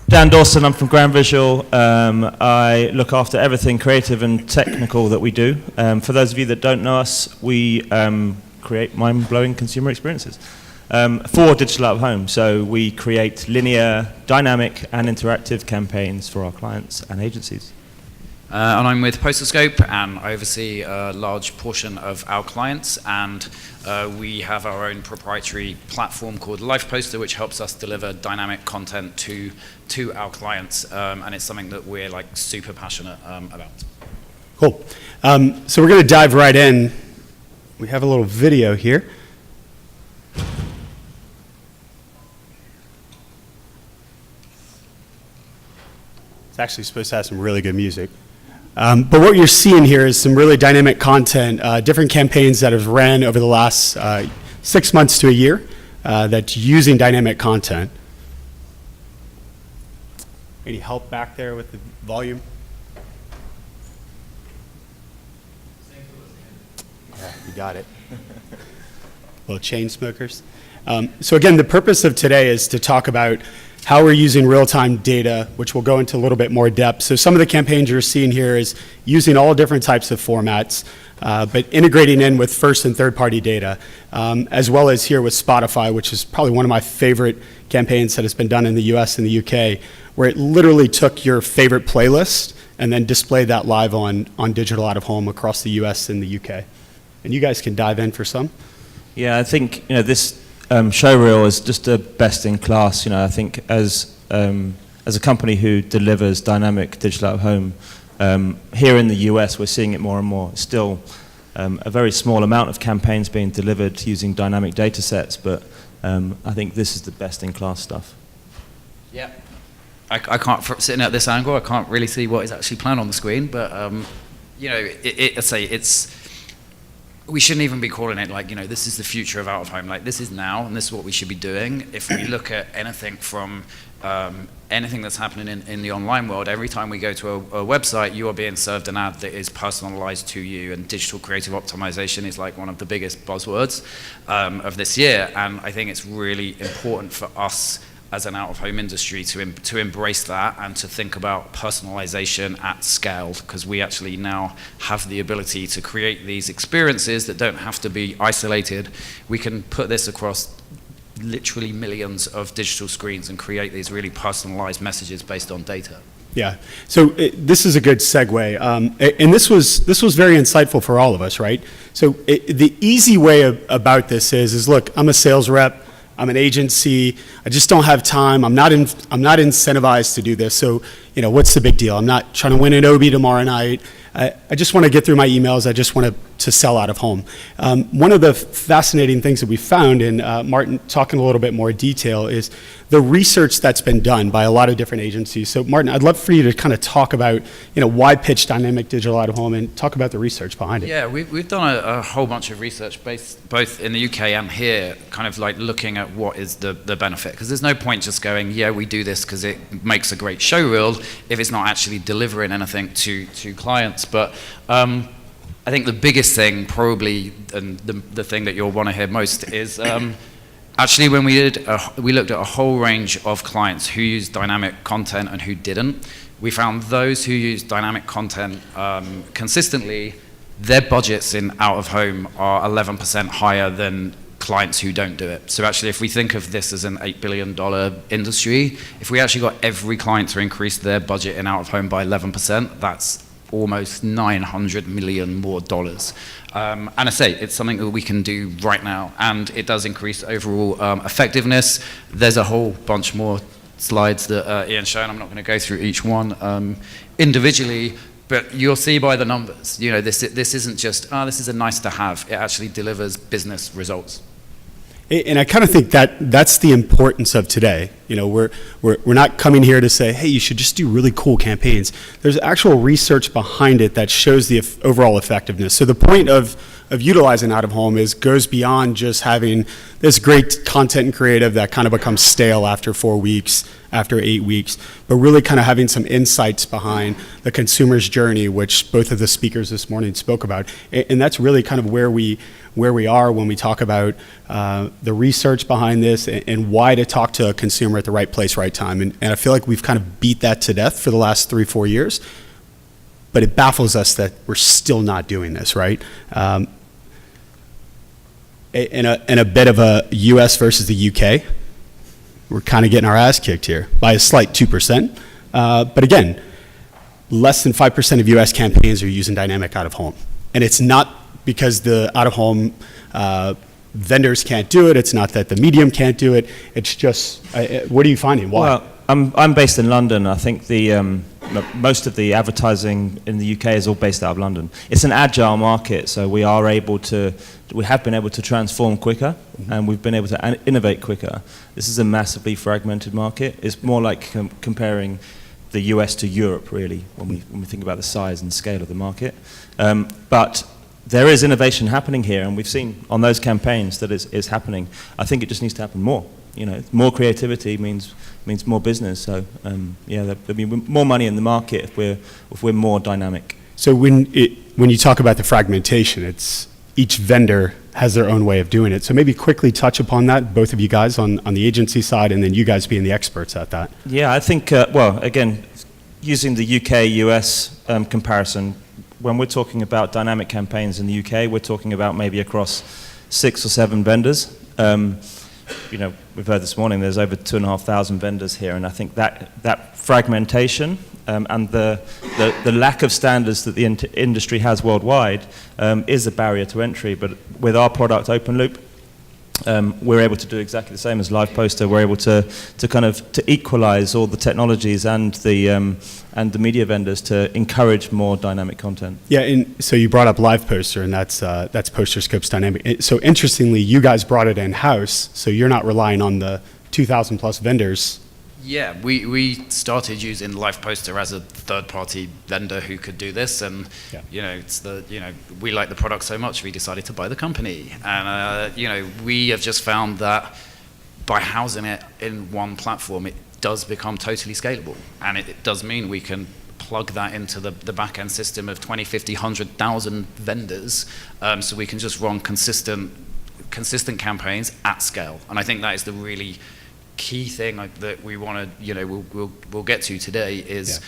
Dan Dawson, I'm from Grand Visual. I look after everything creative and technical that we do. For those of you that don't know us, we create mind-blowing consumer experiences for digital out of home. So we create linear, dynamic, and interactive campaigns for our clients and agencies. And I'm with PostalScope, and I oversee a large portion of our clients, and we have our own proprietary platform called LifePoster, which helps us deliver dynamic content to our clients, and it's something that we're like super passionate about. Cool. So we're going to dive right in. We have a little video here. It's actually supposed to have some really good music. But what you're seeing here is some really dynamic content, different campaigns that have ran over the last 6 months to a year that's using dynamic content. Any help back there with the volume? Yeah, you got it. Little chain smokers. So again, the purpose of today is to talk about how we're using real-time data, which we'll go into a little bit more depth. So some of the campaigns you're seeing here is using all different types of formats, but integrating in with first and third-party data, as well as here with Spotify, which is probably one of my favorite campaigns that has been done in the US and the UK, where it literally took your favorite playlist and then displayed that live on digital out-of-home across the US and the UK. And you guys can dive in for some. Yeah, I think this showreel is just a best in class. I think as a company who delivers dynamic digital out of home, here in the US we're seeing it more and more. It's still a very small amount of campaigns being delivered using dynamic data sets, but I think this is the best in class stuff. Yeah, I can't, sitting at this angle, I can't really see what is actually planned on the screen, but we shouldn't even be calling it like, this is the future of out of home. Like, this is now, and this is what we should be doing. If we look at anything from anything that's happening in the online world, every time we go to a website, you are being served an ad that is personalized to you, and digital creative optimization is like one of the biggest buzzwords of this year. And I think it's really important for us as an out-of-home industry to embrace that and to think about personalization at scale, because we actually now have the ability to create these experiences that don't have to be isolated. We can put this across literally millions of digital screens and create these really personalized messages based on data. Yeah, so this is a good segue, and this was very insightful for all of us, right? So the easy way about this is look, I'm a sales rep, I'm an agency, I just don't have time, I'm not incentivized to do this, so what's the big deal? I'm not trying to win an OB tomorrow night, I just want to get through my emails, I just want to sell out of home. One of the fascinating things that we found, and Martin talking a little bit more detail, is the research that's been done by a lot of different agencies. So Martin, I'd love for you to kind of talk about why pitch dynamic digital out of home and talk about the research behind it. Yeah, we've done a whole bunch of research both in the UK and here, kind of like looking at what is the benefit, because there's no point just going, yeah, we do this because it makes a great show reel if it's not actually delivering anything to clients. But I think the biggest thing probably, and the thing that you'll want to hear most is actually when we looked at a whole range of clients who used dynamic content and who didn't. We found those who used dynamic content consistently, their budgets in out of home are 11% higher than clients who don't do it. So actually, if we think of this as an $8 billion industry, if we actually got every client to increase their budget in out of home by 11%, that's almost $900 million more dollars. And I say, it's something that we can do right now, and it does increase overall effectiveness. There's a whole bunch more slides that Ian's shown. I'm not going to go through each one individually, but you'll see by the numbers. This isn't just, this is a nice to have. It actually delivers business results. And I kind of think that's the importance of today. We're not coming here to say, hey, you should just do really cool campaigns. There's actual research behind it that shows the overall effectiveness. So the point of utilizing out of home goes beyond just having this great content and creative that kind of becomes stale after 4 weeks, after 8 weeks, but really kind of having some insights behind the consumer's journey, which both of the speakers this morning spoke about. And that's really kind of where we where we are when we talk about the research behind this and why to talk to a consumer at the right place, right time. And I feel like we've kind of beat that to death for the last 3-4 years, but it baffles us that we're still not doing this, right? In a bit of a US versus the UK, we're kind of getting our ass kicked here by a slight 2%. But again, less than 5% of US campaigns are using dynamic out of home. And it's not because the out of home vendors can't do it. It's not that the medium can't do it. It's just, what are you finding? Why? Well, I'm based in London. I think most of the advertising in the UK is all based out of London. It's an agile market, so we have been able to transform quicker, and we've been able to innovate quicker. This is a massively fragmented market. It's more like comparing the US to Europe, really, when we think about the size and scale of the market. But there is innovation happening here, and we've seen on those campaigns that it's happening. I think it just needs to happen more. More creativity means more business. So there'll be more money in the market if we're more dynamic. So when you talk about the fragmentation, it's each vendor has their own way of doing it. So maybe quickly touch upon that, both of you guys on the agency side, and then you guys being the experts at that. Yeah, I think, again, using the UK-US comparison, when we're talking about dynamic campaigns in the UK, we're talking about maybe across 6 or 7 vendors. We've heard this morning there's over 2,500 vendors here, and I think that fragmentation and the lack of standards that the industry has worldwide is a barrier to entry. But with our product, Open Loop, we're able to do exactly the same as Live Poster. We're able to equalize all the technologies and the media vendors to encourage more dynamic content. Yeah, and so you brought up Live Poster, and that's PosterScope's dynamic. So interestingly, you guys brought it in-house, so you're not relying on the 2,000 plus vendors. Yeah, we started using Live Poster as a third-party vendor who could do this, and we like the product so much we decided to buy the company, and we have just found that by housing it in one platform, it does become totally scalable, and it does mean we can plug that into the back-end system of 20, 50, 100,000 vendors, so we can just run consistent campaigns at scale, and I think that is the really key thing that we want to, we'll get to today is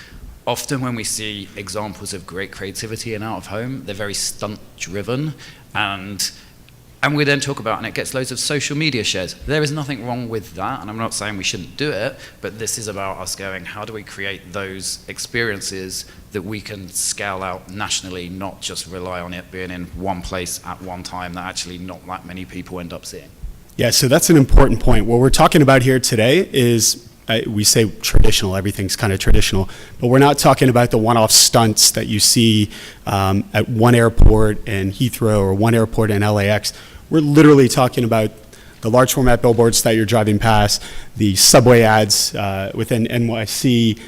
often when we see examples of great creativity in out of home, they're very stunt driven, and we then talk about, and it gets loads of social media shares. There is nothing wrong with that, and I'm not saying we shouldn't do it, but this is about us going, how do we create those experiences that we can scale out nationally, not just rely on it being in one place at one time that actually not that many people end up seeing. Yeah, so that's an important point. What we're talking about here today is, we say traditional, everything's kind of traditional, but we're not talking about the one-off stunts that you see at one airport in Heathrow or one airport in LAX. We're literally talking about the large format billboards that you're driving past, the subway ads within NYC,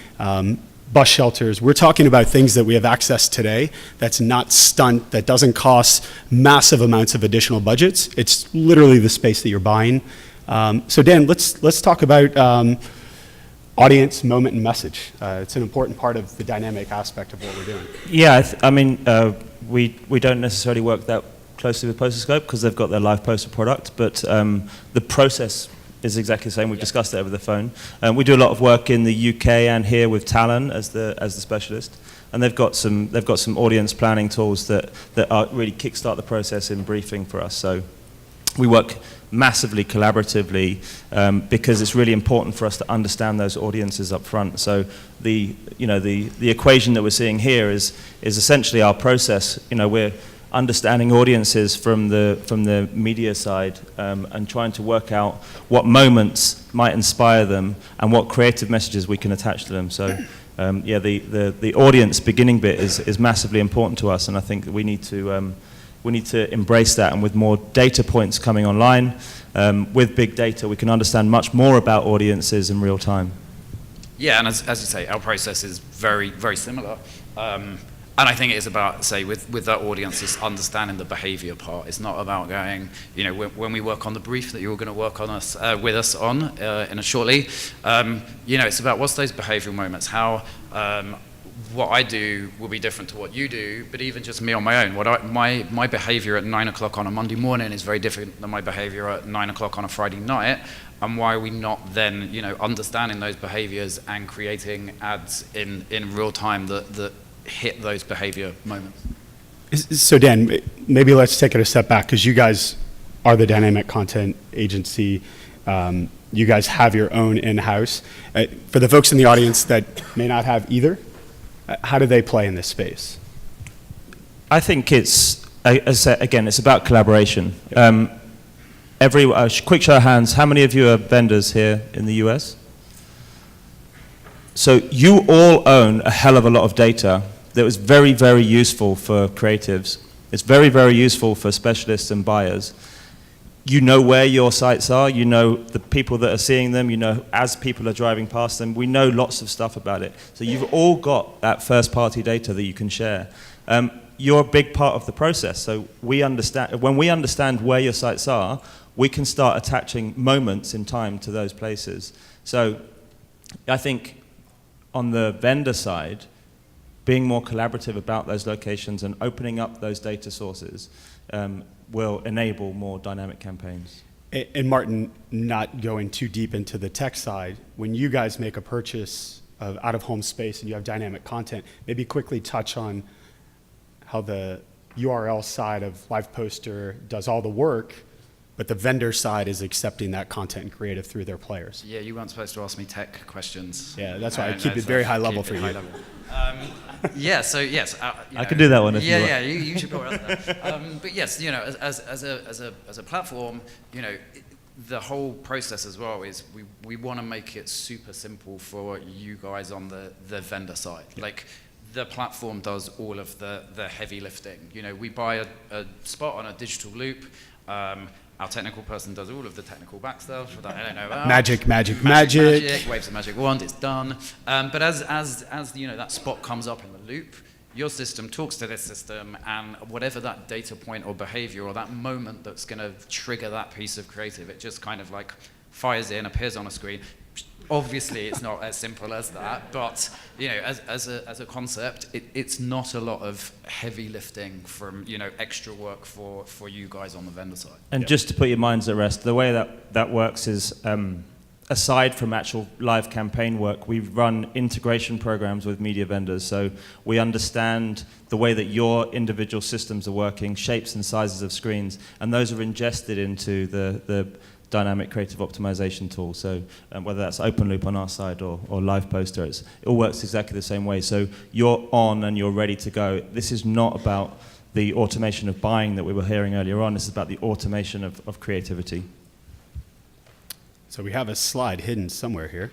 bus shelters. We're talking about things that we have access today that's not stunt, that doesn't cost massive amounts of additional budgets. It's literally the space that you're buying. So Dan, let's talk about audience, moment, and message. It's an important part of the dynamic aspect of what we're doing. Yeah, we don't necessarily work that closely with PosterScope because they've got their Live Poster product, but the process is exactly the same. We've discussed it over the phone. We do a lot of work in the UK and here with Talon as the specialist, and they've got some audience planning tools that are really kickstart the process in briefing for us. So we work massively collaboratively because it's really important for us to understand those audiences up front. So the equation that we're seeing here is essentially our process. We're understanding audiences from the media side and trying to work out what moments might inspire them and what creative messages we can attach to them. So the audience beginning bit is massively important to us, and I think that we need to embrace that. And with more data points coming online, with big data, we can understand much more about audiences in real time. Yeah, and as you say, our process is very, very similar. And I think it is about, say, with that audience, it's understanding the behavior part. It's not about going, when we work on the brief that you're going to work on with us on shortly, it's about what's those behavioral moments, what I do will be different to what you do, but even just me on my own, my behavior at 9 o'clock on a Monday morning is very different than my behavior at 9 o'clock on a Friday night. And why are we not then, understanding those behaviors and creating ads in real time that hit those behavior moments? So Dan, maybe let's take it a step back, because you guys are the dynamic content agency. You guys have your own in-house. For the folks in the audience that may not have either, how do they play in this space? I think it's, as I said, again, it's about collaboration. Quick show of hands, how many of you are vendors here in the US? So you all own a hell of a lot of data that was very, very useful for creatives. It's very, very useful for specialists and buyers. You know where your sites are, you know the people that are seeing them, you know as people are driving past them, we know lots of stuff about it. So you've all got that first party data that you can share. You're a big part of the process, so when we understand where your sites are, we can start attaching moments in time to those places. So I think on the vendor side, being more collaborative about those locations and opening up those data sources will enable more dynamic campaigns. And Martin, not going too deep into the tech side, when you guys make a purchase of out-of-home space and you have dynamic content, maybe quickly touch on how the URL side of Live Poster does all the work, but the vendor side is accepting that content and creative through their players. Yeah, you weren't supposed to ask me tech questions. Yeah, that's why I keep it very high level for you. Yeah, so yes. I can do that one if you want. Yeah, you should go around that. But yes, as a platform, the whole process as well is we want to make it super simple for you guys on the vendor side. Like, the platform does all of the heavy lifting. We buy a spot on a digital loop. Our technical person does all of the technical back stuff that I don't know about. Magic. Waves a magic wand, it's done. But as that spot comes up in the loop, your system talks to this system, and whatever that data point or behavior or that moment that's going to trigger that piece of creative, it just kind of like fires in, appears on a screen. Obviously, it's not as simple as that, but as a concept, it's not a lot of heavy lifting from extra work for you guys on the vendor side. And just to put your minds at rest, the way that works is, aside from actual live campaign work, we run integration programs with media vendors. So we understand the way that your individual systems are working, shapes and sizes of screens, and those are ingested into the dynamic creative optimization tool. So whether that's open loop on our side or Live Poster, it all works exactly the same way. So you're on and you're ready to go. This is not about the automation of buying that we were hearing earlier on. This is about the automation of creativity. So we have a slide hidden somewhere here.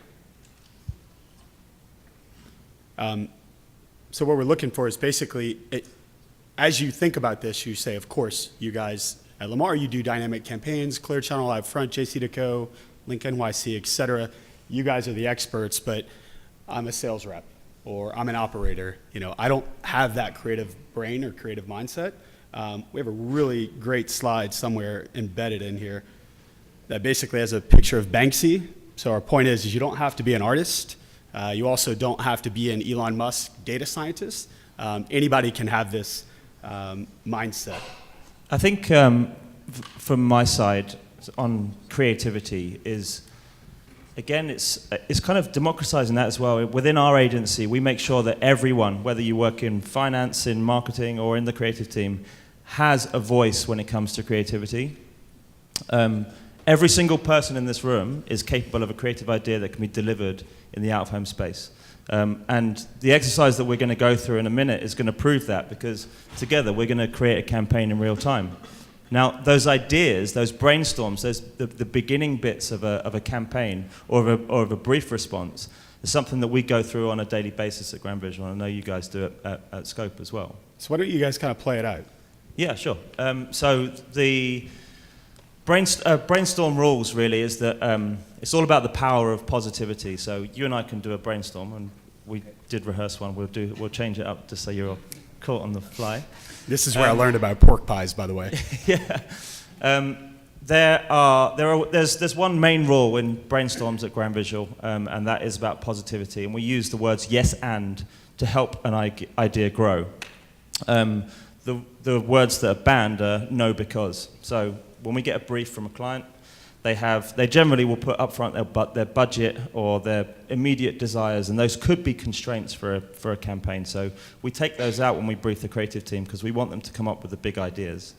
So what we're looking for is basically, as you think about this, you say, of course, you guys at Lamar, you do dynamic campaigns, Clear Channel, Live Front, JC2Co, Link NYC, et cetera. You guys are the experts, but I'm a sales rep or I'm an operator. I don't have that creative brain or creative mindset. We have a really great slide somewhere embedded in here that basically has a picture of Banksy. So our point is you don't have to be an artist. You also don't have to be an Elon Musk data scientist. Anybody can have this mindset. I think from my side on creativity is, again, it's kind of democratizing that as well. Within our agency, we make sure that everyone, whether you work in finance, in marketing, or in the creative team, has a voice when it comes to creativity. Every single person in this room is capable of a creative idea that can be delivered in the out-of-home space. And the exercise that we're going to go through in a minute is going to prove that, because together we're going to create a campaign in real time. Now, those ideas, those brainstorms, the beginning bits of a campaign or of a brief response is something that we go through on a daily basis at Grand Visual. I know you guys do it at Scope as well. So why don't you guys kind of play it out? Yeah, sure. So the brainstorm rules really is that it's all about the power of positivity. So you and I can do a brainstorm, and we did rehearse one. We'll change it up just so you're caught on the fly. This is where I learned about pork pies, by the way. Yeah. There's one main rule in brainstorms at Grand Visual, and that is about positivity. And we use the words yes and to help an idea grow. The words that are banned are no because. So when we get a brief from a client, they generally will put up front their budget or their immediate desires, and those could be constraints for a campaign. So we take those out when we brief the creative team because we want them to come up with the big ideas.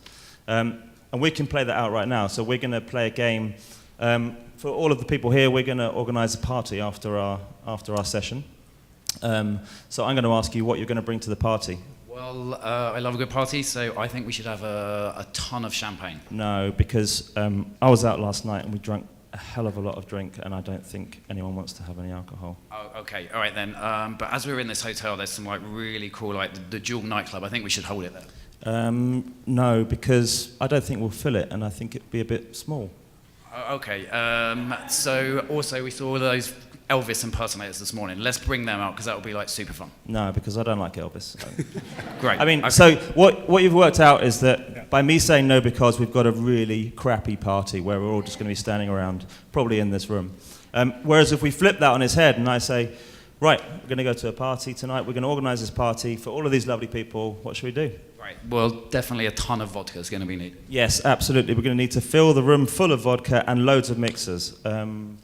And we can play that out right now. So we're going to play a game. For all of the people here, we're going to organize a party after our session. So I'm going to ask you what you're going to bring to the party. Well, I love a good party, so I think we should have a ton of champagne. No, because I was out last night and we drank a hell of a lot of drink, and I don't think anyone wants to have any alcohol. Oh, okay, all right then. But as we're in this hotel, there's some like really cool, like the Jewel nightclub. I think we should hold it there. No, because I don't think we'll fill it, and I think it'd be a bit small. Okay. So also we saw all those Elvis impersonators this morning. Let's bring them out because that will be like super fun. No, because I don't like Elvis. So. Great. I mean, okay. so what you've worked out is that by me saying no because we've got a really crappy party where we're all just going to be standing around, probably in this room. Whereas if we flip that on its head and I say, right, we're going to go to a party tonight, we're going to organise this party for all of these lovely people, what should we do? Right. Well, definitely a ton of vodka is going to be needed. Yes, absolutely. We're going to need to fill the room full of vodka and loads of mixers.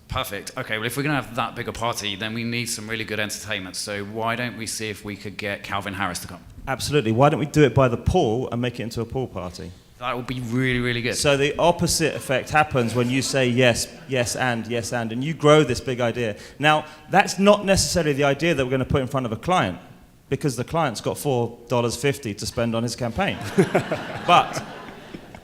Perfect. Okay, well, if we're going to have that big a party, then we need some really good entertainment. So why don't we see if we could get Calvin Harris to come? Absolutely. Why don't we do it by the pool and make it into a pool party? That would be really, really good. So the opposite effect happens when you say yes, yes, and you grow this big idea. Now, that's not necessarily the idea that we're going to put in front of a client, because the client's got $4.50 to spend on his campaign. But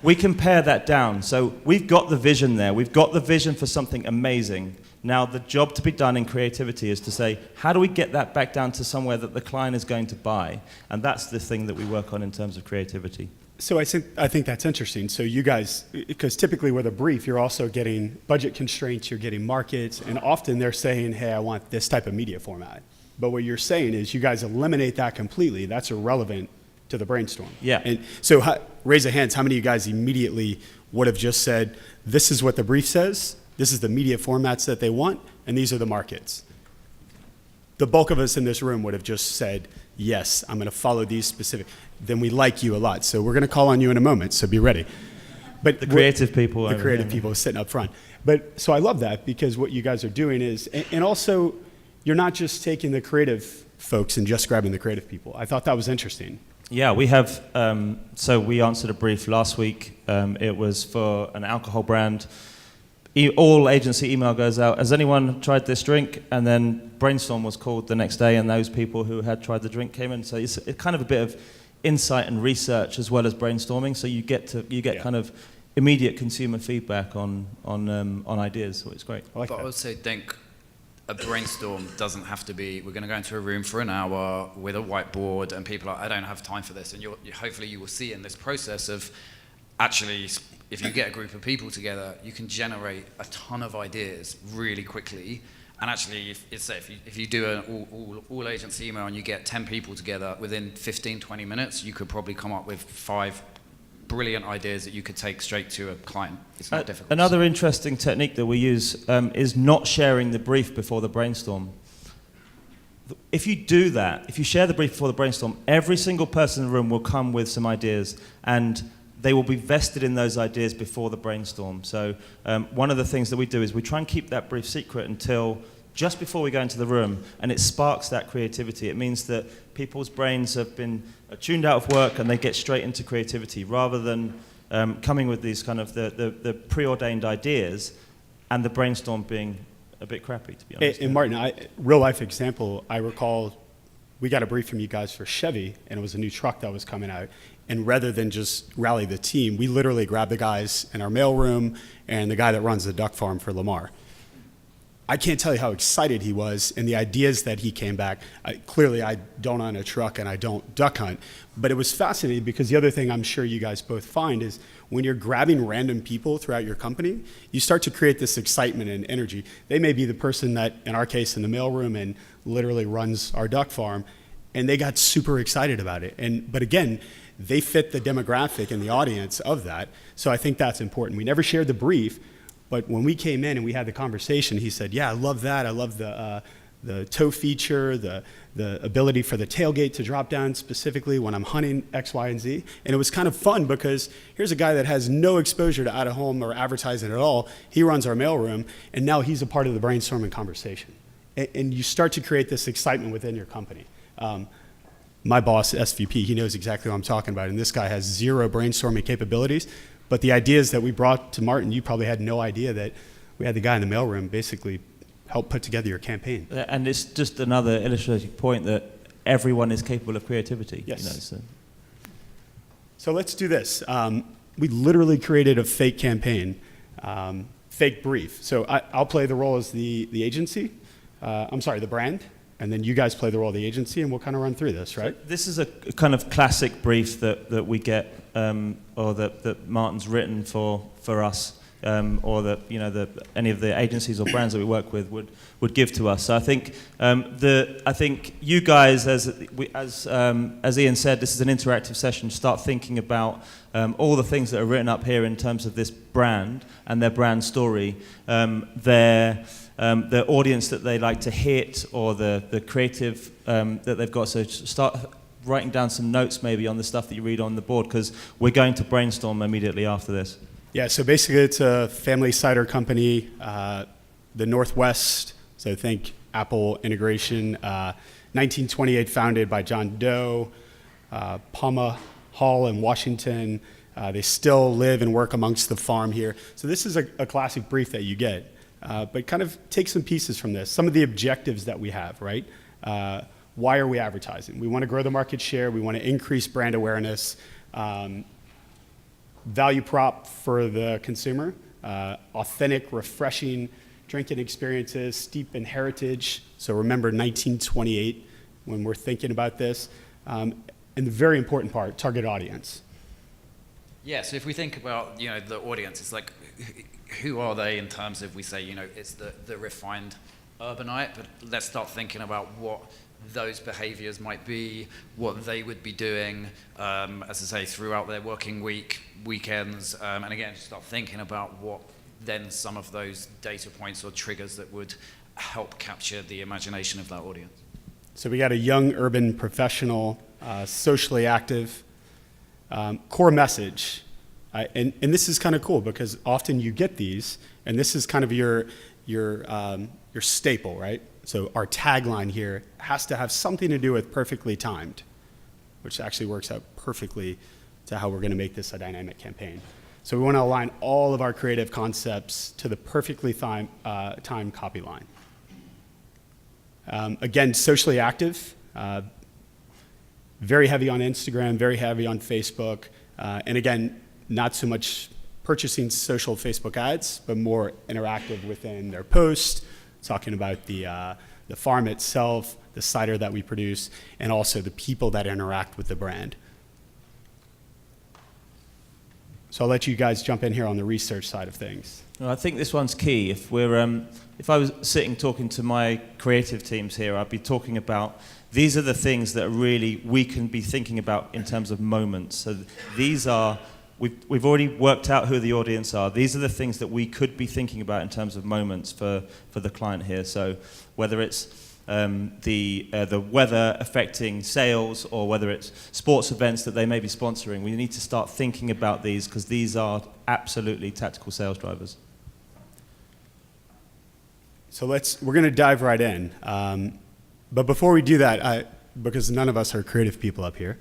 we can pare that down. So we've got the vision there. We've got the vision for something amazing. Now, the job to be done in creativity is to say, how do we get that back down to somewhere that the client is going to buy? And that's the thing that we work on in terms of creativity. So I think that's interesting. So you guys, because typically with a brief, you're also getting budget constraints, you're getting markets, and often they're saying, hey, I want this type of media format. But what you're saying is you guys eliminate that completely. That's irrelevant to the brainstorm. Yeah. And so raise of hands, how many of you guys immediately would have just said, this is what the brief says, this is the media formats that they want, and these are the markets? The bulk of us in this room would have just said, yes, I'm going to follow these specific. Then we like you a lot. So we're going to call on you in a moment, so be ready. But the creative people. The creative people sitting up front. But so I love that, because what you guys are doing is, and also, you're not just taking the creative folks and just grabbing the creative people. I thought that was interesting. Yeah, we have, so we answered a brief last week. It was for an alcohol brand. All agency email goes out, has anyone tried this drink? And then Brainstorm was called the next day, and those people who had tried the drink came in. So it's kind of a bit of insight and research as well as brainstorming. So you get kind of immediate consumer feedback on ideas, so it's great. But I also think a brainstorm doesn't have to be, we're going to go into a room for an hour with a whiteboard and people are, I don't have time for this. And hopefully you will see in this process of actually, if you get a group of people together, you can generate a ton of ideas really quickly. And actually, if you do an all agency email and you get 10 people together, within 15, 20 minutes, you could probably come up with 5 brilliant ideas that you could take straight to a client. It's not difficult. Another interesting technique that we use is not sharing the brief before the brainstorm. If you do that, if you share the brief before the brainstorm, every single person in the room will come with some ideas, and they will be vested in those ideas before the brainstorm. So one of the things that we do is we try and keep that brief secret until just before we go into the room, and it sparks that creativity. It means that people's brains have been tuned out of work and they get straight into creativity, rather than coming with these kind of the preordained ideas and the brainstorm being a bit crappy, to be honest. And Martin, real life example, I recall we got a brief from you guys for Chevy, and it was a new truck that was coming out. And rather than just rally the team, we literally grabbed the guys in our mailroom and the guy that runs the duck farm for Lamar. I can't tell you how excited he was and the ideas that he came back. Clearly, I don't own a truck and I don't duck hunt, but it was fascinating because the other thing I'm sure you guys both find is when you're grabbing random people throughout your company, you start to create this excitement and energy. They may be the person that, in our case, in the mailroom and literally runs our duck farm, And they got super excited about it. But again, they fit the demographic and the audience of that. So I think that's important. We never shared the brief, but when we came in and we had the conversation, he said, yeah, I love that. I love the tow feature, the ability for the tailgate to drop down specifically when I'm hunting X, Y, and Z. And it was kind of fun because here's a guy that has no exposure to out-of-home or advertising at all. He runs our mailroom, and now he's a part of the brainstorming conversation. And you start to create this excitement within your company. My boss, SVP, he knows exactly what I'm talking about, and this guy has zero brainstorming capabilities, but the ideas that we brought to Martin, you probably had no idea that we had the guy in the mailroom basically help put together your campaign. And it's just another illustrative point that everyone is capable of creativity. Yes. You know, so let's do this. We literally created a fake campaign, fake brief. So I'll play the role as the agency, the brand, and then you guys play the role of the agency, and we'll kind of run through this, right? So this is a kind of classic brief that we get, or that Martin's written for us, or that any of the agencies or brands that we work with would give to us. So I think I think you guys, as Ian said, this is an interactive session. Start thinking about all the things that are written up here in terms of this brand and their brand story, the audience that they like to hit, or the creative that they've got. So start writing down some notes maybe on the stuff that you read on the board, because we're going to brainstorm immediately after this. Yeah, so basically it's a family cider company, the Northwest, so think Apple integration, 1928 founded by John Doe, Palma Hall in Washington. They still live and work amongst the farm here. So this is a classic brief that you get, but kind of take some pieces from this. Some of the objectives that we have, right? Why are we advertising? We want to grow the market share. We want to increase brand awareness. Value prop for the consumer, authentic, refreshing drinking experiences, steeped in heritage. So remember 1928 when we're thinking about this. And the very important part, target audience. Yeah, so if we think about the audience, it's like who are they in terms of, we say it's the refined urbanite, but let's start thinking about what those behaviors might be, what they would be doing, as I say, throughout their working week, weekends, and again, just start thinking about what then some of those data points or triggers that would help capture the imagination of that audience. So we got a young urban professional, socially active, core message, and this is kind of cool because often you get these, and this is kind of your staple, right? So our tagline here has to have something to do with perfectly timed, which actually works out perfectly to how we're going to make this a dynamic campaign. So we want to align all of our creative concepts to the perfectly timed copy line. Again, socially active, very heavy on Instagram, very heavy on Facebook, and again, not so much purchasing social Facebook ads, but more interactive within their post, talking about the farm itself, the cider that we produce, and also the people that interact with the brand. So I'll let you guys jump in here on the research side of things. Well, I think this one's key. If I was sitting talking to my creative teams here, I'd be talking about these are the things that really we can be thinking about in terms of moments. So these are, we've already worked out who the audience are. These are the things that we could be thinking about in terms of moments for the client here. So whether it's the weather affecting sales, or whether it's sports events that they may be sponsoring, we need to start thinking about these, because these are absolutely tactical sales drivers. So we're going to dive right in. But before we do that, because none of us are creative people up here,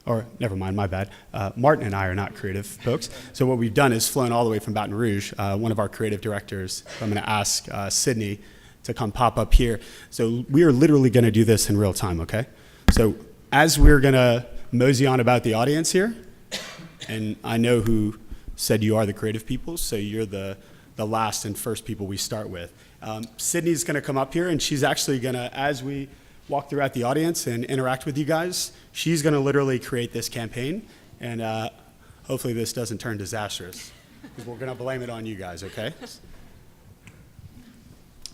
or never mind, my bad. Martin and I are not creative folks. So what we've done is flown all the way from Baton Rouge. One of our creative directors, I'm going to ask Sydney to come pop up here. So we are literally going to do this in real time, okay? So as we're going to mosey on about the audience here, and I know who said you are the creative people, so you're the last and first people we start with. Sydney's going to come up here, and she's actually going to, as we walk throughout the audience and interact with you guys, she's going to literally create this campaign, and hopefully this doesn't turn disastrous, because we're going to blame it on you guys, okay?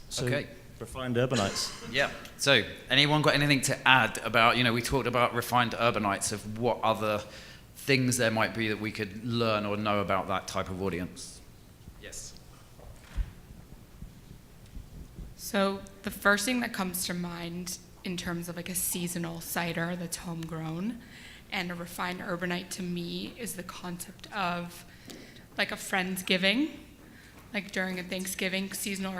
So, okay. Refined urbanites. Yeah. So, anyone got anything to add about, we talked about refined urbanites, of what other things there might be that we could learn or know about that type of audience? Yes. So the first thing that comes to mind in terms of like a seasonal cider that's homegrown and a refined urbanite to me is the concept of like a Friendsgiving, like during a Thanksgiving seasonal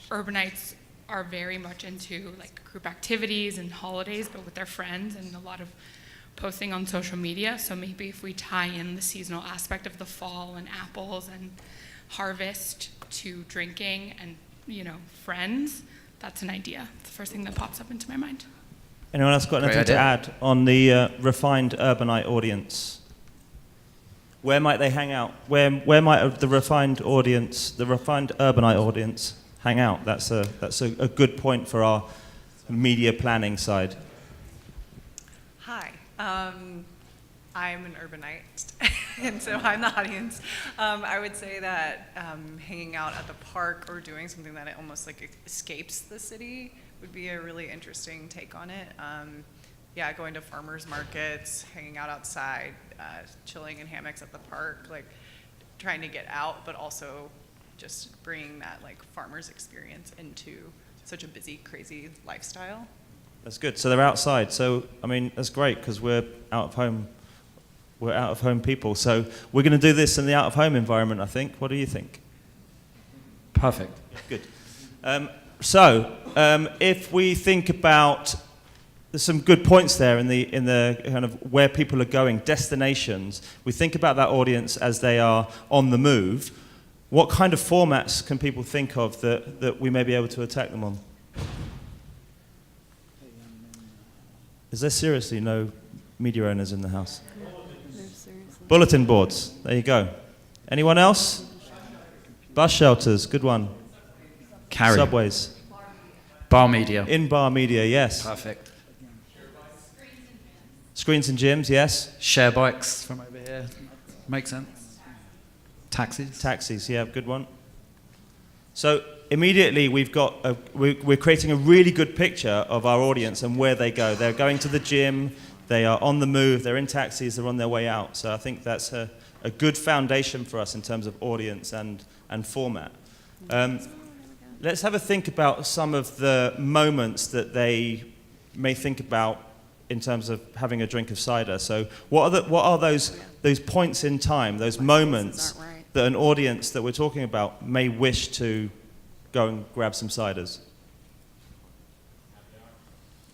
urbanites are very much into like group activities and holidays, but with their friends and a lot of posting on social media. So maybe if we tie in the seasonal aspect of the fall and apples and harvest to drinking and, friends, that's an idea. It's the first thing that pops up into my mind. Anyone else got anything Great to idea. add on the refined urbanite audience? Where might they hang out? Where might the refined urbanite audience hang out? That's a good point for our media planning side. Hi, I'm an urbanite, and so I'm the audience. I would say that hanging out at the park or doing something that it almost like escapes the city would be a really interesting take on it. Going to farmers markets, hanging out outside, chilling in hammocks at the park, like trying to get out, but also just bringing that like farmer's experience into such a busy, crazy lifestyle. That's good. So they're outside. So, that's great because we're out of home. We're out of home people. So we're going to do this in the out of home environment, I think. What do you think? Perfect. Good. If we think about, there's some good points there in the kind of where people are going, destinations. We think about that audience as they are on the move. What kind of formats can people think of that we may be able to attack them on? Is there seriously no media owners in the house? Bulletin boards. There you go. Anyone else? Bus shelters. Good one. Carry. Subways. Bar media. In-bar media, yes. Perfect. Screens and gyms, yes. Share bikes from over here. Makes sense. Taxis. Taxis, yeah, good one. So immediately we're creating a really good picture of our audience and where they go. They're going to the gym, they are on the move, they're in taxis, they're on their way out. So I think that's a good foundation for us in terms of audience and format. Let's have a think about some of the moments that they may think about in terms of having a drink of cider. So what are those points in time, those moments that an audience that we're talking about may wish to go and grab some ciders?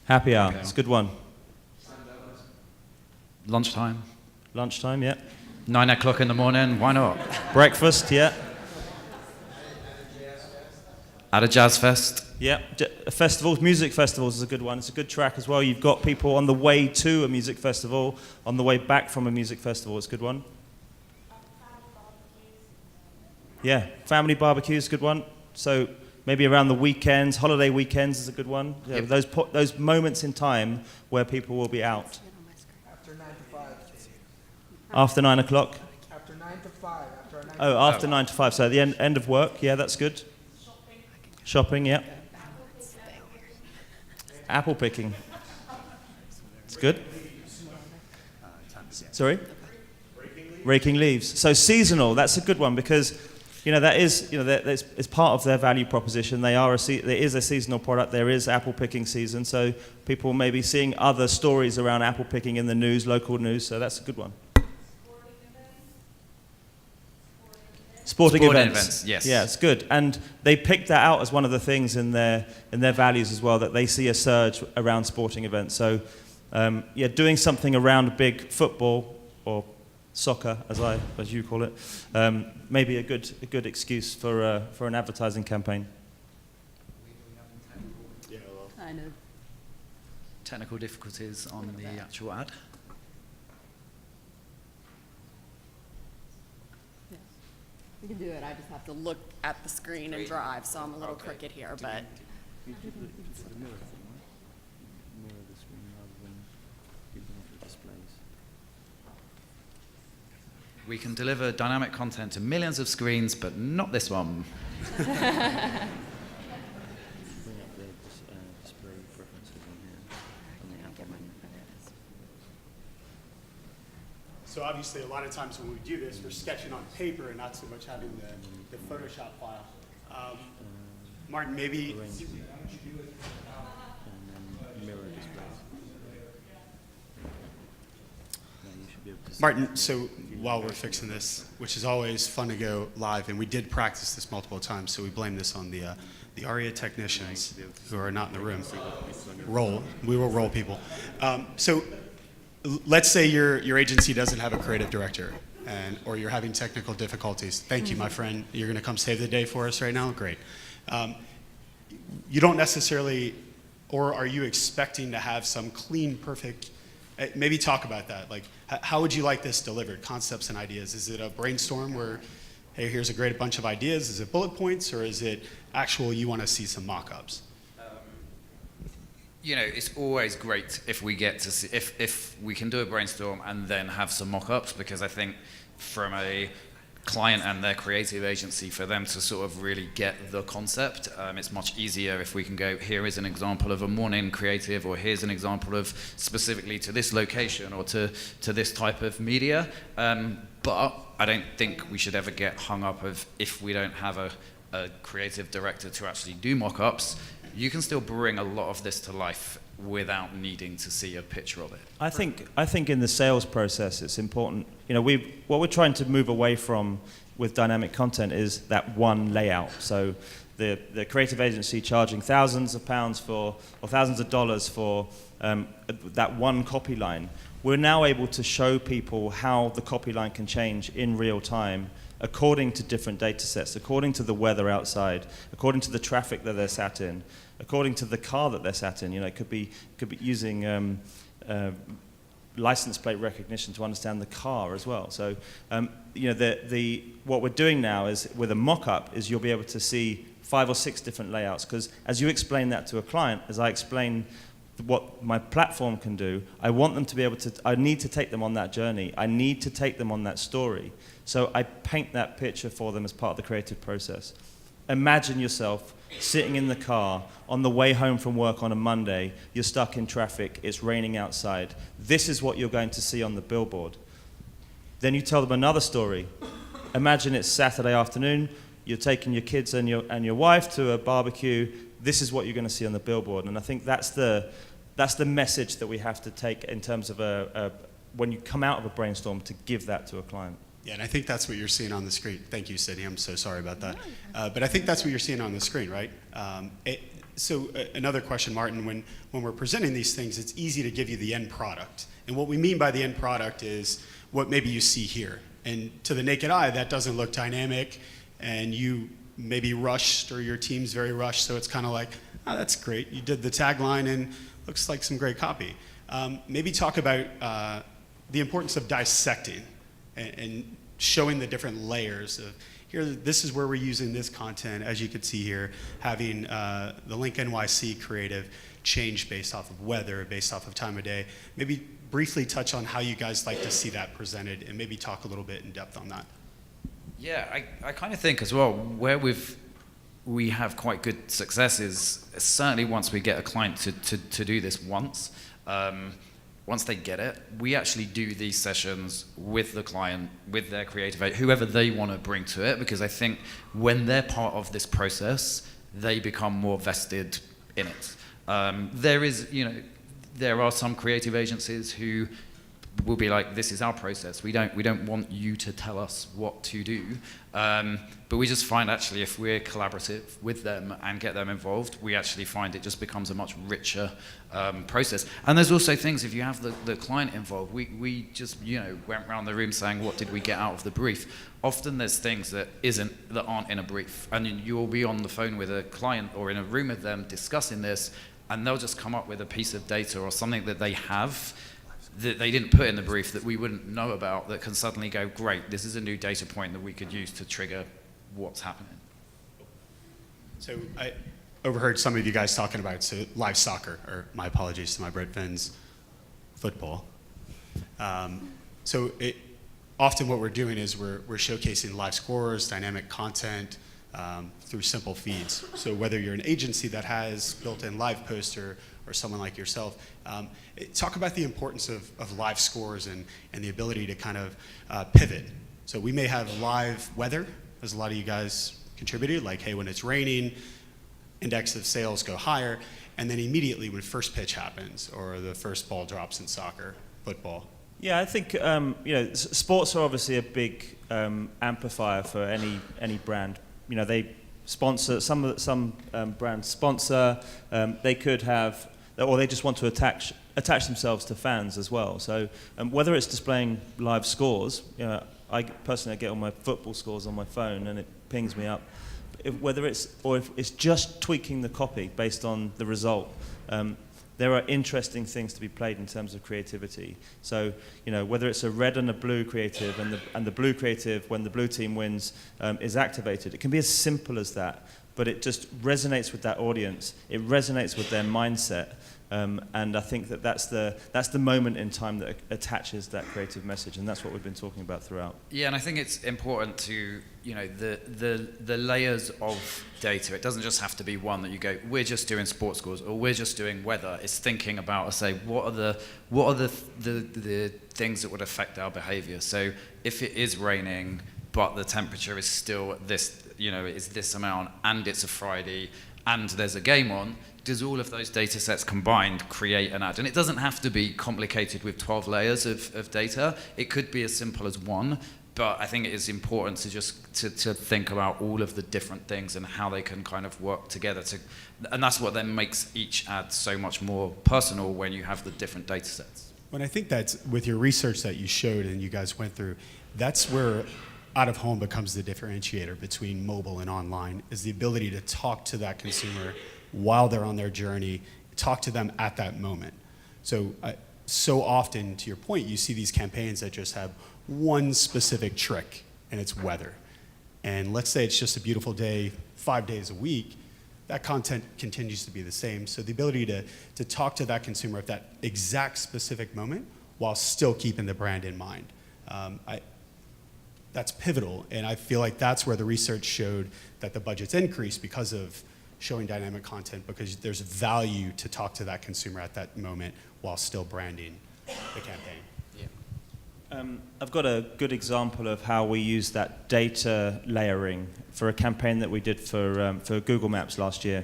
Happy hour. It's a good one. Lunchtime. Lunchtime, yeah. 9 o'clock in the morning. Why not? Breakfast, yeah. At a jazz fest. Yeah. Festivals, music festivals is a good one. It's a good track as well. You've got people on the way to a music festival, on the way back from a music festival. It's a good one. Yeah, family barbecues is a good one. So maybe around the weekends, holiday weekends is a good one. Yeah, Yep. those moments in time where people will be out. After 9 to 5. After 9 o'clock? After 9 to 5. After 9 to 5. So the end of work. Yeah, that's good. Shopping, yeah. Apple picking. It's good. Sorry? Raking leaves. So seasonal, that's a good one because that is part of their value proposition. There is a seasonal product. There is apple picking season. So people may be seeing other stories around apple picking in the news, local news. So that's a good one. Sporting events. Yes. Yeah, it's good. And they picked that out as one of the things in their values as well, that they see a surge around sporting events. So, doing something around big football or soccer, as you call it, may be a good excuse for an advertising campaign. Kind of. Technical difficulties on the actual ad. You can do it. I just have to look at the screen and drive, so I'm a little crooked here, but. We can deliver dynamic content to millions of screens, but not this one. So obviously, a lot of times when we do this, we're sketching on paper and not so much having the Photoshop file. Martin, maybe. Martin, so while we're fixing this, which is always fun to go live, and we did practice this multiple times, so we blame this on the ARIA technicians who are not in the room. We will roll people. So let's say your agency doesn't have a creative director, or you're having technical difficulties. Thank you, my friend. You're going to come save the day for us right now? Great. You don't necessarily, or are you expecting to have some clean, perfect, maybe talk about that. Like, how would you like this delivered? Concepts and ideas. Is it a brainstorm where, hey, here's a great bunch of ideas? Is it bullet points, or is it actual, you want to see some mock-ups? It's always great if we get to see, if we can do a brainstorm and then have some mock-ups, because I think from a client and their creative agency, for them to sort of really get the concept, it's much easier if we can go, here is an example of a morning creative, or here's an example of specifically to this location or to this type of media. But I don't think we should ever get hung up of, if we don't have a creative director to actually do mock-ups, you can still bring a lot of this to life without needing to see a picture of it. I think in the sales process, it's important. What we're trying to move away from with dynamic content is that one layout. So the creative agency charging thousands of pounds or thousands of dollars for that one copy line. We're now able to show people how the copy line can change in real time, according to different data sets, according to the weather outside, according to the traffic that they're sat in, according to the car that they're sat in. It could be using license plate recognition to understand the car as well. So what we're doing now is, with a mock-up, is you'll be able to see 5 or 6 different layouts, because as you explain that to a client, as I explain what my platform can do, I want them to be able to, I need to take them on that journey. I need to take them on that story. So I paint that picture for them as part of the creative process. Imagine yourself sitting in the car on the way home from work on a Monday. You're stuck in traffic. It's raining outside. This is what you're going to see on the billboard. Then you tell them another story. Imagine it's Saturday afternoon. You're taking your kids and your wife to a barbecue. This is what you're going to see on the billboard. And I think that's the message that we have to take in terms of when you come out of a brainstorm, to give that to a client. Yeah, and I think that's what you're seeing on the screen. Thank you, Sydney. I'm so sorry about that. But I think that's what you're seeing on the screen, right? So another question, Martin, when we're presenting these things, it's easy to give you the end product. And what we mean by the end product is what maybe you see here. And to the naked eye, that doesn't look dynamic, and you maybe rushed, or your team's very rushed, so it's kind of like, oh, that's great. You did the tagline and looks like some great copy. Maybe talk about the importance of dissecting and showing the different layers of, here, this is where we're using this content, as you can see here, having the Link NYC creative change based off of weather, based off of time of day. Maybe briefly touch on how you guys like to see that presented, and maybe talk a little bit in depth on that. Yeah, I kind of think as well, where we have quite good success is certainly once we get a client to do this once. Once they get it, we actually do these sessions with the client, with their creative, whoever they want to bring to it, because I think when they're part of this process, they become more vested in it. There are some creative agencies who will be like, this is our process. We don't want you to tell us what to do. But we just find, actually, if we're collaborative with them and get them involved, we actually find it just becomes a much richer process. And there's also things, if you have the client involved, we just went around the room saying, what did we get out of the brief? Often there's things that aren't in a brief, and you'll be on the phone with a client or in a room with them discussing this, and they'll just come up with a piece of data or something that they have that they didn't put in the brief that we wouldn't know about, that can suddenly go, great, this is a new data point that we could use to trigger what's happening. So I overheard some of you guys talking about live soccer, or my apologies to my Brit Finns, football. Often what we're doing is we're showcasing live scores, dynamic content through simple feeds. So whether you're an agency that has built-in live poster, or someone like yourself. Talk about the importance of live scores and the ability to kind of pivot. So we may have live weather, as a lot of you guys contributed, like, hey, when it's raining, index of sales go higher, and then immediately when first pitch happens or the first ball drops in soccer, football. Yeah, I think sports are obviously a big amplifier for any brand. They sponsor some brands sponsor. They could have, or they just want to attach themselves to fans as well. So whether it's displaying live scores, I personally get all my football scores on my phone and it pings me up. If it's just tweaking the copy based on the result. There are interesting things to be played in terms of creativity. So, whether it's a red and a blue creative, and the blue creative, when the blue team wins, is activated, it can be as simple as that, but it just resonates with that audience. It resonates with their mindset, and I think that's the moment in time that attaches that creative message, and that's what we've been talking about throughout. Yeah, and I think it's important to, the layers of data. It doesn't just have to be one that you go, we're just doing sports scores or we're just doing weather. It's thinking about, what are the things that would affect our behavior. So if it is raining, but the temperature is still this, is this amount, and it's a Friday, and there's a game on, does all of those data sets combined create an ad? And it doesn't have to be complicated with 12 layers of data. It could be as simple as one, but I think it is important to just to think about all of the different things and how they can kind of work together. And that's what then makes each ad so much more personal when you have the different data sets. Well, I think that's, with your research that you showed and you guys went through, that's where out of home becomes the differentiator between mobile and online, is the ability to talk to that consumer while they're on their journey, talk to them at that moment. So often, to your point, you see these campaigns that just have one specific trick, and it's weather. And let's say it's just a beautiful day, 5 days a week, that content continues to be the same. So the ability to talk to that consumer at that exact specific moment while still keeping the brand in mind. That's pivotal, and I feel like that's where the research showed that the budgets increased because of showing dynamic content, because there's value to talk to that consumer at that moment while still branding the campaign. Yeah. I've got a good example of how we use that data layering for a campaign that we did for Google Maps last year,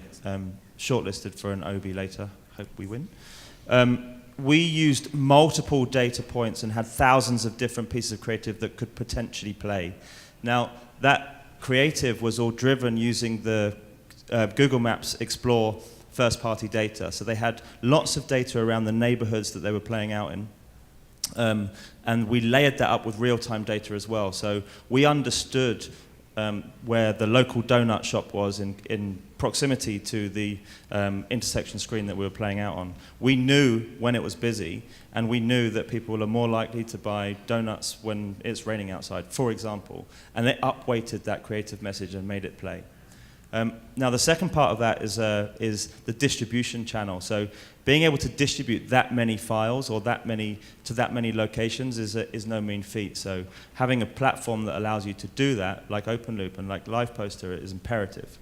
shortlisted for an OB later, hope we win. We used multiple data points and had thousands of different pieces of creative that could potentially play. Now, that creative was all driven using the Google Maps Explore first-party data. So they had lots of data around the neighborhoods that they were playing out in. And we layered that up with real-time data as well. So we understood where the local donut shop was in proximity to the intersection screen that we were playing out on. We knew when it was busy, and we knew that people are more likely to buy donuts when it's raining outside, for example. And they upweighted that creative message and made it play. Now, the second part of that is the distribution channel. So being able to distribute that many files or that many locations is no mean feat. So having a platform that allows you to do that, like OpenLoop and like Live Poster, is imperative.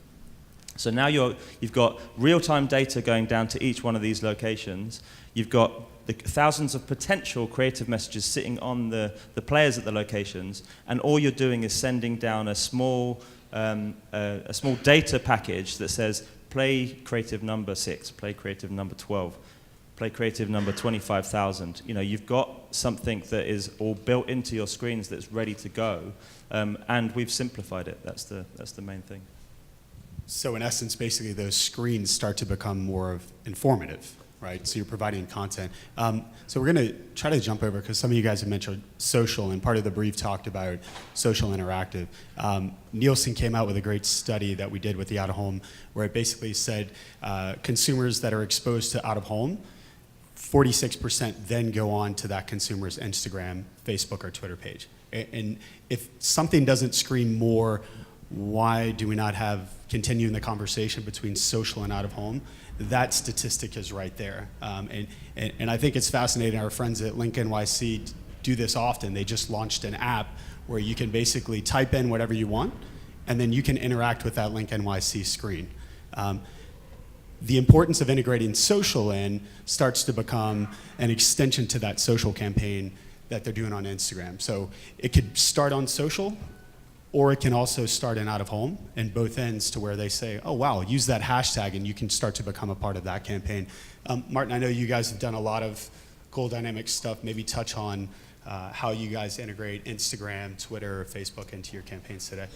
So now you've got real-time data going down to each one of these locations. You've got the thousands of potential creative messages sitting on the players at the locations, and all you're doing is sending down a small data package that says, play creative number 6, play creative number 12, play creative number 25,000. You've got something that is all built into your screens that's ready to go, and we've simplified it. That's the main thing. So in essence, basically, those screens start to become more of informative, right? So you're providing content. So we're going to try to jump over, because some of you guys have mentioned social, and part of the brief talked about social interactive. Nielsen came out with a great study that we did with the out-of-home, where it basically said consumers that are exposed to out-of-home, 46% then go on to that consumer's Instagram, Facebook, or Twitter page. And if something doesn't scream more, why do we not continuing the conversation between social and out of home? That statistic is right there. And I think it's fascinating. Our friends at Link NYC do this often. They just launched an app where you can basically type in whatever you want, and then you can interact with that Link NYC screen. the importance of integrating social in starts to become an extension to that social campaign that they're doing on Instagram. So it could start on social, or it can also start in out of home, and both ends, to where they say, oh wow, use that hashtag, and you can start to become a part of that campaign. Martin, I know you guys have done a lot of cool dynamic stuff. Maybe touch on how you guys integrate Instagram, Twitter, or Facebook into your campaigns today.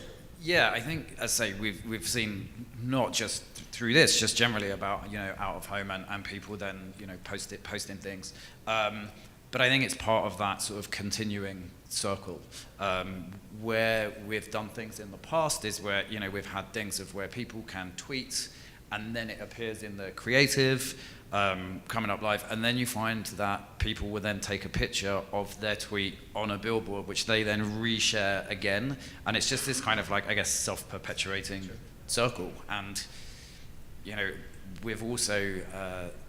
Yeah, I think, as I say, we've seen not just through this, just generally about, out of home and people then, posting things. But I think it's part of that sort of continuing circle. Where we've done things in the past is where, we've had things of where people can tweet and then it appears in the creative, coming up live, and then you find that people will then take a picture of their tweet on a billboard, which they then reshare again, and it's just this kind of self-perpetuating circle. And we've also,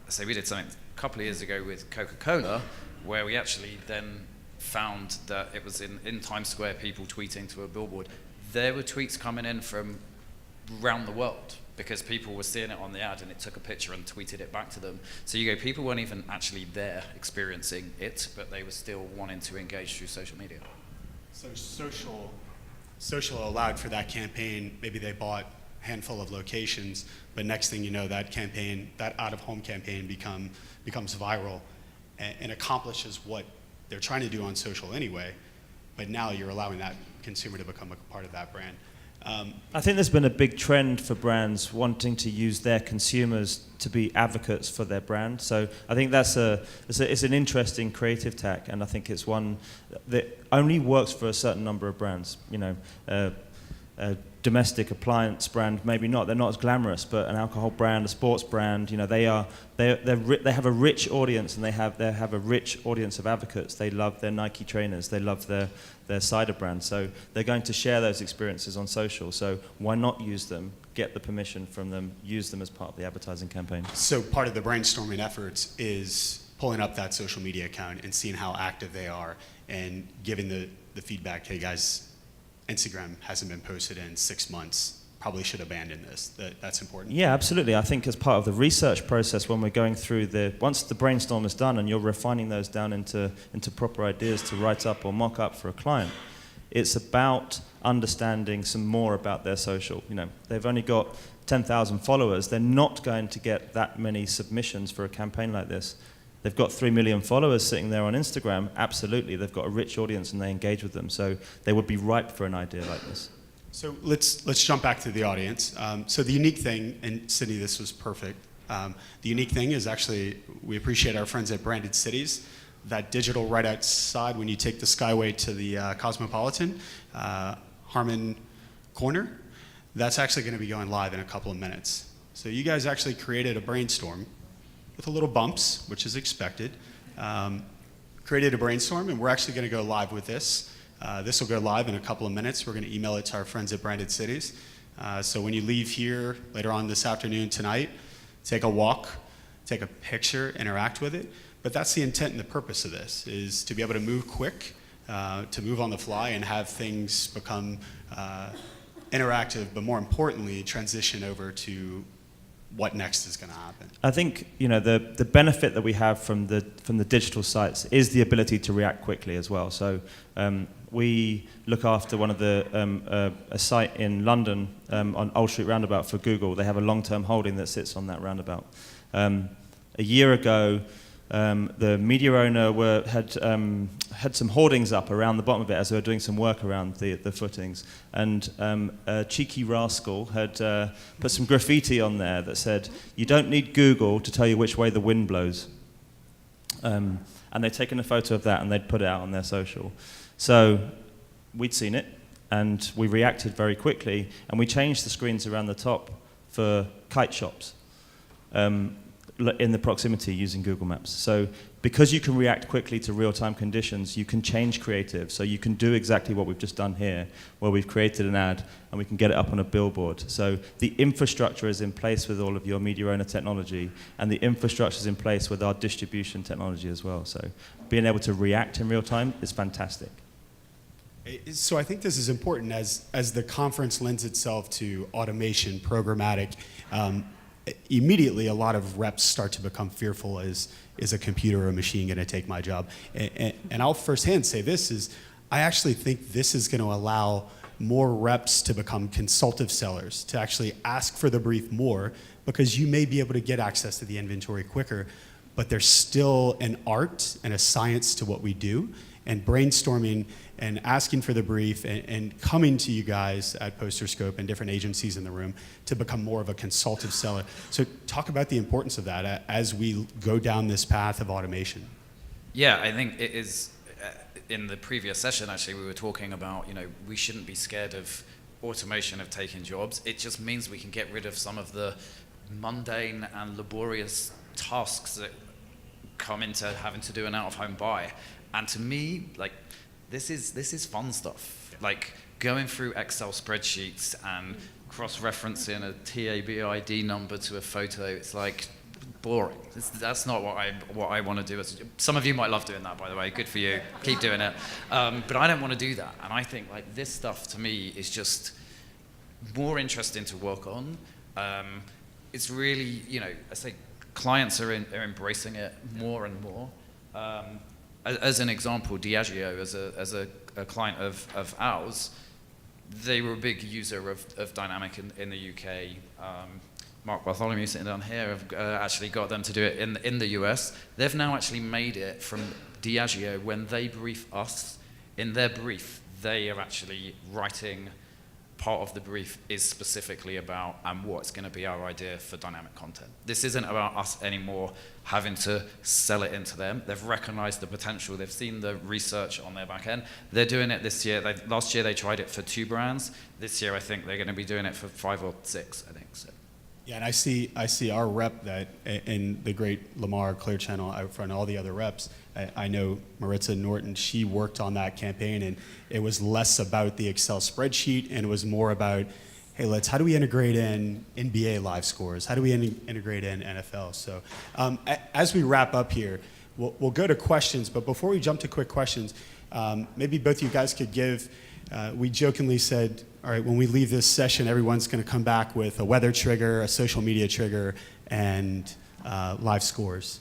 so we did something a couple of years ago with Coca-Cola, where we actually then found that it was in Times Square, people tweeting to a billboard. There were tweets coming in from around the world, because people were seeing it on the ad and it took a picture and tweeted it back to them. So people weren't even actually there experiencing it, but they were still wanting to engage through social media. So social allowed for that campaign. Maybe they bought a handful of locations, but next thing you know, that campaign, that out-of-home campaign becomes viral and accomplishes what they're trying to do on social anyway, but now you're allowing that consumer to become a part of that brand. I think there's been a big trend for brands wanting to use their consumers to be advocates for their brand. So I think it's an interesting creative tack, and I think it's one that only works for a certain number of brands. A domestic appliance brand, maybe not. They're not as glamorous, but an alcohol brand, a sports brand, they have a rich audience, and they have a rich audience of advocates. They love their Nike trainers, they love their cider brand, so they're going to share those experiences on social. So why not use them, get the permission from them, use them as part of the advertising campaign? So part of the brainstorming efforts is pulling up that social media account and seeing how active they are and giving the feedback, hey guys, Instagram hasn't been posted in 6 months. Probably should abandon this. That's important. Yeah, absolutely. I think as part of the research process, when we're going through once the brainstorm is done and you're refining those down into proper ideas to write up or mock up for a client, it's about understanding some more about their social. They've only got 10,000 followers. They're not going to get that many submissions for a campaign like this. They've got 3 million followers sitting there on Instagram. Absolutely, they've got a rich audience and they engage with them. So they would be ripe for an idea like this. So let's jump back to the audience. So the unique thing, and Sydney, this was perfect. The unique thing is actually we appreciate our friends at Branded Cities. That digital right outside when you take the Skyway to the Cosmopolitan, Harmon Corner, that's actually going to be going live in a couple of minutes. So you guys actually created a brainstorm with a little bumps, which is expected. Created a brainstorm, and we're actually going to go live with this. This will go live in a couple of minutes. We're going to email it to our friends at Branded Cities. So when you leave here later on this afternoon, tonight, take a walk, take a picture, interact with it. But that's the intent and the purpose of this, is to be able to move quick, to move on the fly and have things become interactive, but more importantly, transition over to what next is going to happen. I think the benefit that we have from the digital sites is the ability to react quickly as well. So we look after one of a site in London on Old Street Roundabout for Google. They have a long-term holding that sits on that roundabout. A year ago, the media owner had some hoardings up around the bottom of it as they were doing some work around the footings, and a cheeky rascal had put some graffiti on there that said, "You don't need Google to tell you which way the wind blows." And they'd taken a photo of that and they'd put it out on their social. So we'd seen it and we reacted very quickly, and we changed the screens around the top for kite shops. In the proximity using Google Maps. So because you can react quickly to real-time conditions, you can change creative. So you can do exactly what we've just done here, where we've created an ad and we can get it up on a billboard. So the infrastructure is in place with all of your media owner technology, and the infrastructure is in place with our distribution technology as well. So being able to react in real time is fantastic. So I think this is important as the conference lends itself to automation, programmatic. immediately a lot of reps start to become fearful is a computer or a machine going to take my job? And I'll firsthand say this is, I actually think this is going to allow more reps to become consultative sellers, to actually ask for the brief more, because you may be able to get access to the inventory quicker, but there's still an art and a science to what we do. And brainstorming and asking for the brief and coming to you guys at PosterScope and different agencies in the room to become more of a consultative seller. So talk about the importance of that as we go down this path of automation. Yeah, I think it is, in the previous session actually we were talking about, we shouldn't be scared of automation of taking jobs. It just means we can get rid of some of the mundane and laborious tasks that come into having to do an out-of-home buy. And to me, like, this is fun stuff. Like going through Excel spreadsheets and cross-referencing a TABID number to a photo. It's like boring. That's not what I want to do. Some of you might love doing that, by the way. Good for you. Keep doing it. But I don't want to do that. And I think like this stuff to me is just more interesting to work on. It's really, I say clients are embracing it more and more. As an example, Diageo, as a client of ours, they were a big user of Dynamic in the UK. Mark Bartholomew sitting down here have actually got them to do it in the US. They've now actually made it from Diageo, when they brief us, in their brief, they are actually writing, part of the brief is specifically about what's going to be our idea for dynamic content. This isn't about us anymore having to sell it into them. They've recognized the potential. They've seen the research on their back end. They're doing it this year. Last year they tried it for 2 brands. This year I think they're going to be doing it for 5 or 6, I think. So. Yeah, and I see our rep that in the great Lamar Clear Channel out front, all the other reps. I know Maritza Norton, she worked on that campaign, and it was less about the Excel spreadsheet, and it was more about, hey, how do we integrate in NBA live scores? How do we integrate in NFL? So as we wrap up here, we'll go to questions, but before we jump to quick questions, maybe both of you guys could give, we jokingly said, all right, when we leave this session, everyone's going to come back with a weather trigger, a social media trigger, and live scores.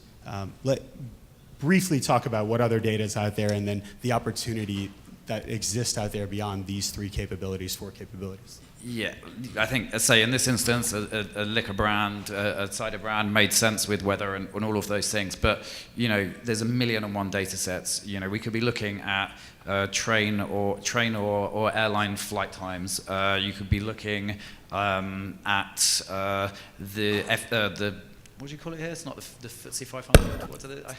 Briefly talk about what other data is out there, and then the opportunity that exists out there beyond these 4 capabilities. Yeah, I think, say in this instance, a liquor brand, a cider brand made sense with weather and all of those things. But there's 1,000,001 data sets. We could be looking at train or airline flight times. You could be looking at the what do you call it here? It's not the FTSE 500. What are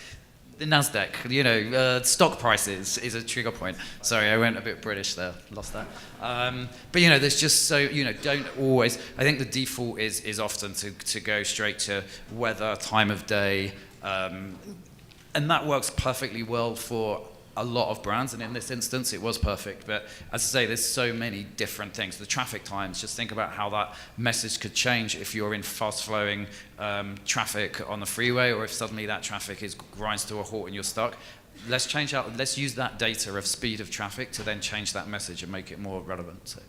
the NASDAQ, stock prices is a trigger point. Sorry, I went a bit British there, lost that. But there's just so, don't always, I think the default is often to go straight to weather, time of day, and that works perfectly well for a lot of brands, and in this instance it was perfect. But as I say, there's so many different things. The traffic times, just think about how that message could change if you're in fast flowing traffic on the freeway, or if suddenly that traffic grinds to a halt and you're stuck. Let's use that data of speed of traffic to then change that message and make it more relevant. So.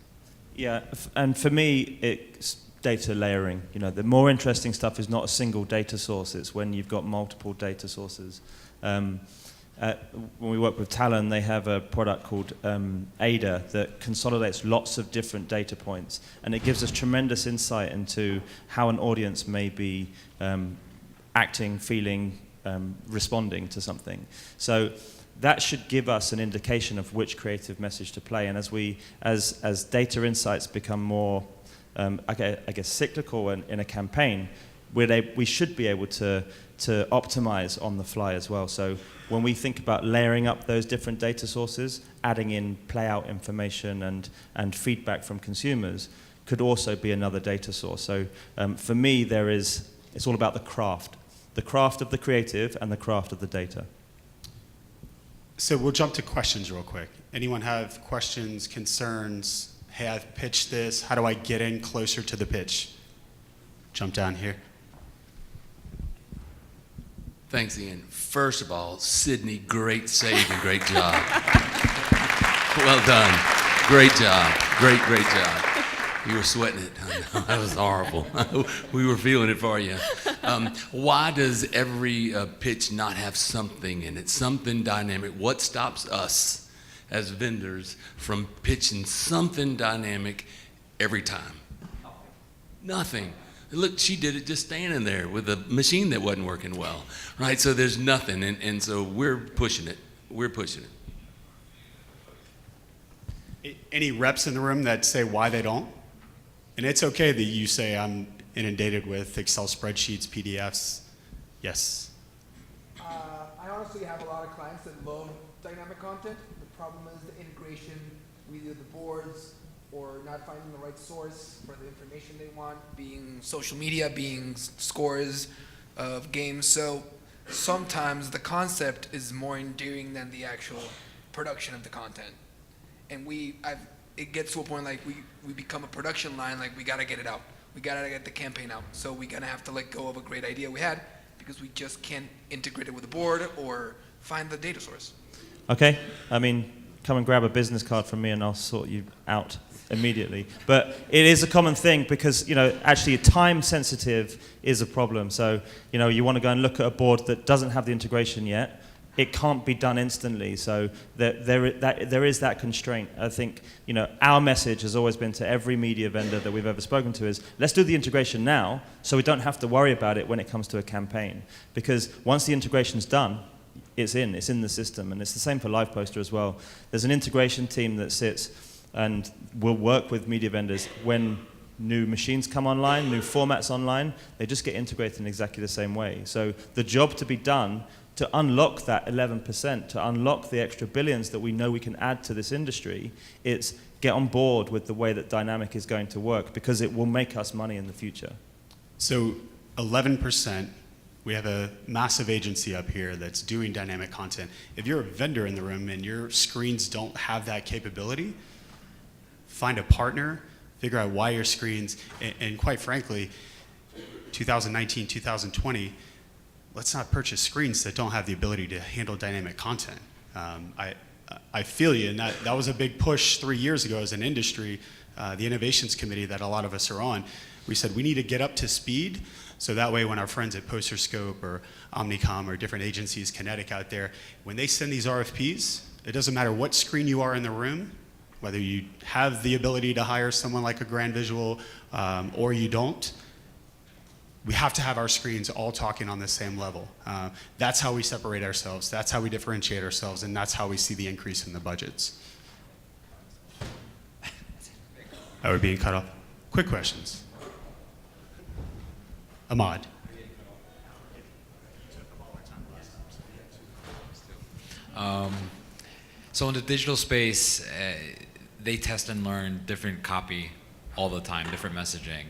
Yeah, and for me it's data layering. The more interesting stuff is not a single data source, it's when you've got multiple data sources. When we work with Talon, they have a product called Ada that consolidates lots of different data points, and it gives us tremendous insight into how an audience may be acting, feeling, responding to something. So that should give us an indication of which creative message to play. And as data insights become more, I guess, cyclical in a campaign, we should be able to optimize on the fly as well. So when we think about layering up those different data sources, adding in play-out information and feedback from consumers could also be another data source. So for me, it's all about the craft of the creative and the craft of the data. So we'll jump to questions real quick. Anyone have questions, concerns? Hey, I've pitched this. How do I get in closer to the pitch? Jump down here. Thanks, Ian. First of all, Sydney, great save and great job. Well done. Great job. Great job. You were sweating it. I know, that was horrible. We were feeling it for you. Why does every pitch not have something in it, something dynamic? What stops us as vendors from pitching something dynamic every time? Nothing. Look, she did it just standing there with a machine that wasn't working well, right? So there's nothing, and so we're pushing it. We're pushing it. Any reps in the room that say why they don't? And it's okay that you say I'm inundated with Excel spreadsheets, PDFs. Yes. I honestly have a lot of clients that love dynamic content. The problem is the integration with either the boards or not finding the right source for the information they want, being social media, being scores of games. So sometimes the concept is more endearing than the actual production of the content. And it gets to a point like we become a production line, like we gotta get it out. We gotta get the campaign out. So we gotta have to let go of a great idea we had because we just can't integrate it with the board or find the data source. Okay, I mean, come and grab a business card from me and I'll sort you out immediately. But it is a common thing because, actually time sensitive is a problem. So, you want to go and look at a board that doesn't have the integration yet. It can't be done instantly. So there is that constraint. I think, our message has always been to every media vendor that we've ever spoken to is, let's do the integration now so we don't have to worry about it when it comes to a campaign. Because once the integration's done, it's in the system. And it's the same for LivePoster as well. There's an integration team that sits and will work with media vendors when new machines come online, new formats online. They just get integrated in exactly the same way. So the job to be done to unlock that 11%, to unlock the extra billions that we know we can add to this industry, it's get on board with the way that dynamic is going to work because it will make us money in the future. So 11%, we have a massive agency up here that's doing dynamic content. If you're a vendor in the room and your screens don't have that capability, find a partner, figure out why your screens, and quite frankly, 2019, 2020, let's not purchase screens that don't have the ability to handle dynamic content. I feel you, and that was a big push 3 years ago as an industry, the innovations committee that a lot of us are on. We said we need to get up to speed so that way when our friends at PosterScope or Omnicom or different agencies, Kinetic out there, when they send these RFPs, it doesn't matter what screen you are in the room, whether you have the ability to hire someone like a Grand Visual or you don't, we have to have our screens all talking on the same level. That's how we separate ourselves, that's how we differentiate ourselves, and that's how we see the increase in the budgets. We're being cut off. Quick questions. Ahmad. So in the digital space, they test and learn different copy all the time, different messaging.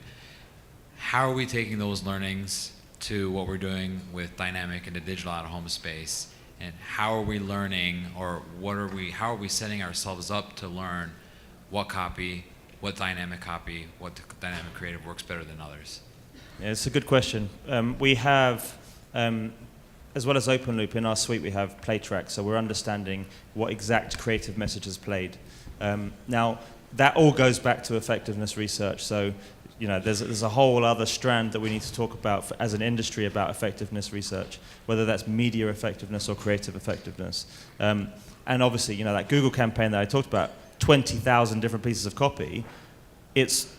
How are we taking those learnings to what we're doing with dynamic in the digital out-of-home space? And how are we learning, or how are we setting ourselves up to learn what copy, what dynamic dynamic creative works better than others? Yeah, it's a good question. We have, as well as open loop in our suite, we have play tracks, so we're understanding what exact creative message is played. Now, that all goes back to effectiveness research. So, there's a whole other strand that we need to talk about as an industry about effectiveness research, whether that's media effectiveness or creative effectiveness. And obviously, that Google campaign that I talked about, 20,000 different pieces of copy, it's,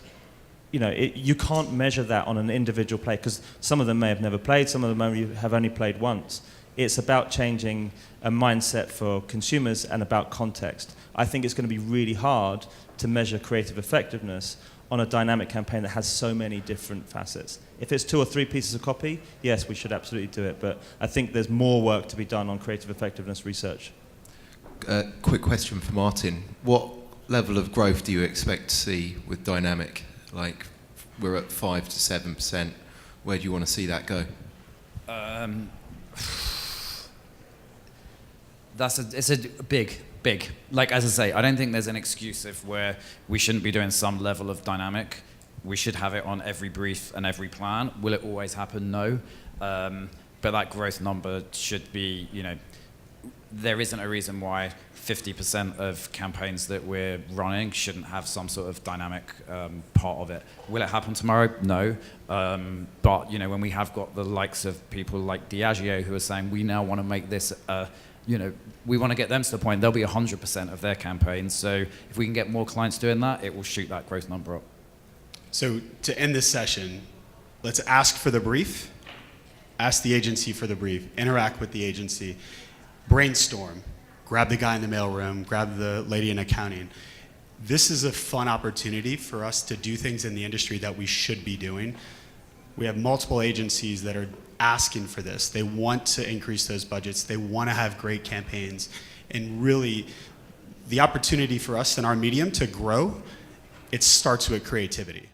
you can't measure that on an individual play because some of them may have never played, some of them have only played once. It's about changing a mindset for consumers and about context. I think it's going to be really hard to measure creative effectiveness on a dynamic campaign that has so many different facets. If it's 2 or 3 pieces of copy, yes, we should absolutely do it, but I think there's more work to be done on creative effectiveness research. Quick question for Martin. What level of growth do you expect to see with dynamic? Like, we're at 5 to 7%. Where do you want to see that go? It's a big. Like, as I say, I don't think there's an excuse where we shouldn't be doing some level of dynamic. We should have it on every brief and every plan. Will it always happen? No. But that growth number should be, there isn't a reason why 50% of campaigns that we're running shouldn't have some sort of dynamic part of it. Will it happen tomorrow? No. But you know, when we have got the likes of people like Diageo who are saying we now want to make this, you know, we want to get them to the point they'll be 100% of their campaigns. So if we can get more clients doing that, it will shoot that growth number up. So to end this session, let's ask for the brief, ask the agency for the brief, interact with the agency, brainstorm, grab the guy in the mailroom, grab the lady in accounting. This is a fun opportunity for us to do things in the industry that we should be doing. We have multiple agencies that are asking for this. They want to increase those budgets. They want to have great campaigns. And really, the opportunity for us in our medium to grow, it starts with creativity.